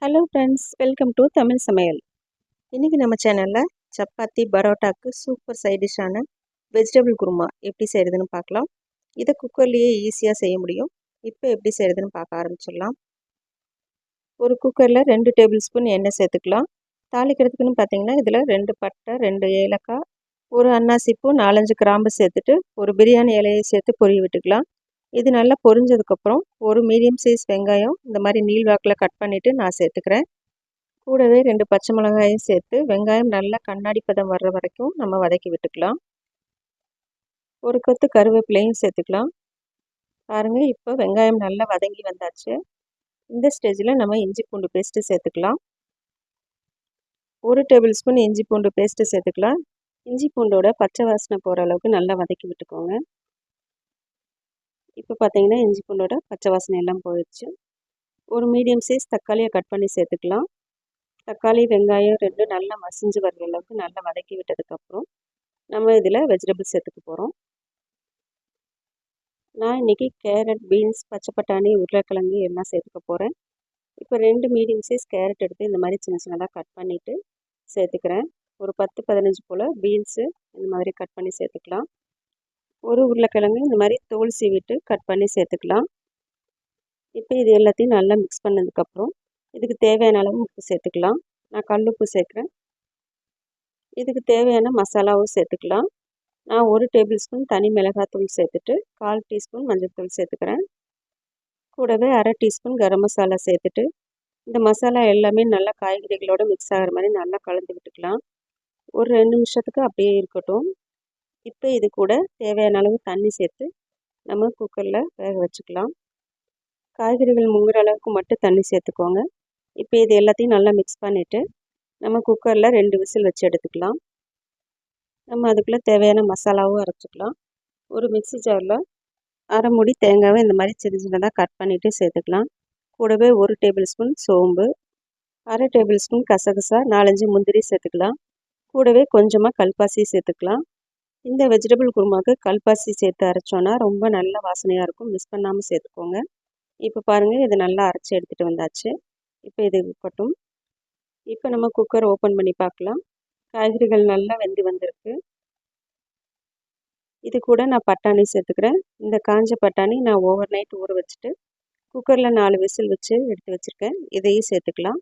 Hello friends, welcome to Tamil Samayal. இன்றைக்கி நம்ம சேனலில் சப்பாத்தி பரோட்டாக்கு சூப்பர் சைட் டிஷ்ஷான வெஜிடபிள் குருமா எப்படி செய்கிறதுன்னு பார்க்கலாம். இதை குக்கர்லேயே ஈஸியாக செய்ய முடியும். இப்போ எப்படி செய்கிறதுன்னு பார்க்க ஆரம்பிச்சிடலாம். ஒரு குக்கரில் 2 டேபிள் ஸ்பூன் எண்ணெய் சேர்த்துக்கலாம். தாளிக்கிறதுக்குன்னு பார்த்தீங்கன்னா இதில் 2 பட்டை, 2 ஏலக்காய், ஒரு அன்னாசிப்பூ, 4-5 கிராம்பு சேர்த்துட்டு ஒரு பிரியாணி இலையை சேர்த்து பொரிய விட்டுக்கலாம். இது நல்லா பொரிஞ்சதுக்கப்புறம் ஒரு மீடியம் சைஸ் வெங்காயம் இந்த மாதிரி நீள்வாக்கில் கட் பண்ணிவிட்டு நான் சேர்த்துக்கிறேன். கூடவே 2 பச்சை மிளகாயும் சேர்த்து வெங்காயம் நல்லா கண்ணாடி பதம் வர்ற வரைக்கும் நம்ம வதக்கி விட்டுக்கலாம். ஒரு கொத்து கருவேப்பிலையும் சேர்த்துக்கலாம். பாருங்கள், இப்போ வெங்காயம் நல்லா வதங்கி வந்தாச்சு. இந்த ஸ்டேஜில் நம்ம இஞ்சி பூண்டு பேஸ்ட்டு சேர்த்துக்கலாம். 1 டேபிள் ஸ்பூன் இஞ்சி பூண்டு பேஸ்ட்டு சேர்த்துக்கலாம். இஞ்சி பூண்டோட பச்சை வாசனை போகிற அளவுக்கு நல்லா வதக்கி விட்டுக்கோங்க. இப்போ பார்த்தீங்கன்னா இஞ்சி பூண்டோட பச்சை வாசனை எல்லாம் போயிடுச்சு. ஒரு மீடியம் சைஸ் தக்காளியை கட் பண்ணி சேர்த்துக்கலாம். தக்காளி வெங்காயம் 2 நல்லா மசிஞ்சு வர்ற அளவுக்கு நல்லா வதக்கி விட்டதுக்கப்புறம் நம்ம இதில் வெஜிடபிள் சேர்த்துக்க போகிறோம். நான் இன்றைக்கி கேரட், பீன்ஸ், பச்சை பட்டாணி, உருளைக்கிழங்கு எல்லாம் சேர்த்துக்க போகிறேன். இப்போ 2 மீடியம் சைஸ் கேரட் எடுத்து இந்த மாதிரி சின்ன சின்னதாக கட் பண்ணிவிட்டு சேர்த்துக்கிறேன். ஒரு 10-15 போல் பீன்ஸு இந்த மாதிரி கட் பண்ணி சேர்த்துக்கலாம். ஒரு உருளைக்கிழங்கு இந்த மாதிரி தோல் சீவிட்டு கட் பண்ணி சேர்த்துக்கலாம். இப்போ இது எல்லாத்தையும் நல்லா மிக்ஸ் பண்ணதுக்கப்புறம் இதுக்கு தேவையான அளவு உப்பு சேர்த்துக்கலாம். நான் கல் உப்பு சேர்க்குறேன். இதுக்கு தேவையான மசாலாவும் சேர்த்துக்கலாம். நான் 1 டேபிள் ஸ்பூன் தனி மிளகாத்தூள் சேர்த்துட்டு 1/4 டீஸ்பூன் மஞ்சள்தூள் சேர்த்துக்கிறேன். கூடவே 1/2 டீஸ்பூன் கரம் மசாலா சேர்த்துட்டு இந்த மசாலா எல்லாமே நல்லா காய்கறிகளோடு மிக்ஸ் ஆகிற மாதிரி நல்லா கலந்து விட்டுக்கலாம். ஒரு 2 நிமிஷத்துக்கு அப்படியே இருக்கட்டும். இப்போ இது கூட தேவையான அளவு தண்ணி சேர்த்து நம்ம குக்கரில் வேக வச்சுக்கலாம். காய்கறிகள் முங்குற அளவுக்கு மட்டும் தண்ணி சேர்த்துக்கோங்க. இப்போ இது எல்லாத்தையும் நல்லா மிக்ஸ் பண்ணிவிட்டு நம்ம குக்கரில் 2 விசில் வச்சு எடுத்துக்கலாம். நம்ம அதுக்குள்ளே தேவையான மசாலாவும் அரைச்சிக்கலாம். ஒரு மிக்ஸி ஜாரில் 1/2 மூடி தேங்காவை இந்த மாதிரி சின்ன சின்னதாக கட் பண்ணிவிட்டு சேர்த்துக்கலாம். கூடவே 1 டேபிள் ஸ்பூன் சோம்பு, 1/2 டேபிள் ஸ்பூன் கசகசா, 4-5 முந்திரி சேர்த்துக்கலாம். கூடவே கொஞ்சமாக கல்பாசி சேர்த்துக்கலாம். இந்த வெஜிடபிள் குருமாவுக்கு கல்பாசி சேர்த்து அரைச்சோன்னா ரொம்ப நல்ல வாசனையாக இருக்கும். மிஸ் பண்ணாமல் சேர்த்துக்கோங்க. இப்போ பாருங்கள், இது நல்லா அரைச்சி எடுத்துகிட்டு வந்தாச்சு. இப்போ இது இருக்கட்டும். இப்போ நம்ம குக்கர் ஓப்பன் பண்ணி பார்க்கலாம். காய்கறிகள் நல்லா வெந்து வந்திருக்கு. இது கூட நான் பட்டாணி சேர்த்துக்கிறேன். இந்த காஞ்ச பட்டாணி நான் ஓவர் நைட் ஊற வச்சுட்டு குக்கரில் 4 விசில் வச்சு எடுத்து வச்சுருக்கேன். இதையும் சேர்த்துக்கலாம்.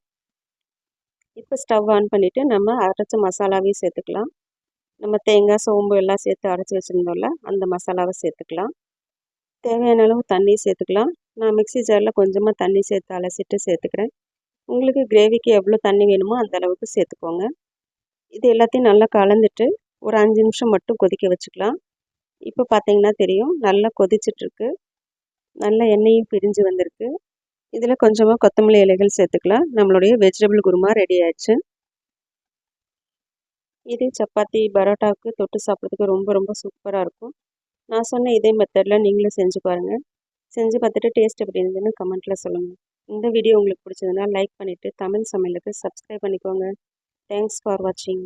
இப்போ ஸ்டவ் ஆன் பண்ணிவிட்டு நம்ம அரைச்ச மசாலாவையும் சேர்த்துக்கலாம். நம்ம தேங்காய், சோம்பு எல்லாம் சேர்த்து அரைச்சி வச்சுருந்தோம்ல, அந்த மசாலாவை சேர்த்துக்கலாம். தேவையான அளவு தண்ணி சேர்த்துக்கலாம். நான் மிக்ஸி ஜாரில் கொஞ்சமாக தண்ணி சேர்த்து அலசிட்டு சேர்த்துக்கிறேன். உங்களுக்கு கிரேவிக்கு எவ்வளோ தண்ணி வேணுமோ அந்த அளவுக்கு சேர்த்துக்கோங்க. இது எல்லாத்தையும் நல்லா கலந்துட்டு ஒரு 5 நிமிஷம் மட்டும் கொதிக்க வச்சுக்கலாம். இப்போ பார்த்தீங்கன்னா தெரியும், நல்லா கொதிச்சிட்ருக்கு. நல்ல எண்ணெயும் பிரிஞ்சு வந்திருக்கு. இதில் கொஞ்சமாக கொத்தமல்லி இலைகள் சேர்த்துக்கலாம். நம்மளுடைய வெஜிடபிள் குருமா ரெடி ஆயிடுச்சு. இது சப்பாத்தி, பரோட்டாவுக்கு தொட்டு சாப்பிட்றதுக்கு ரொம்ப ரொம்ப சூப்பராக இருக்கும். நான் சொன்ன இதே மெத்தடில் நீங்களும் செஞ்சு பாருங்கள். செஞ்சு பார்த்துட்டு டேஸ்ட் எப்படி இருந்ததுன்னு கமெண்ட்டில் சொல்லுங்கள். இந்த வீடியோ உங்களுக்கு பிடிச்சதுன்னா லைக் பண்ணிவிட்டு தமிழ் சமையலுக்கு சப்ஸ்கிரைப் பண்ணிக்கோங்க. தேங்க்ஸ் ஃபார் வாட்சிங்.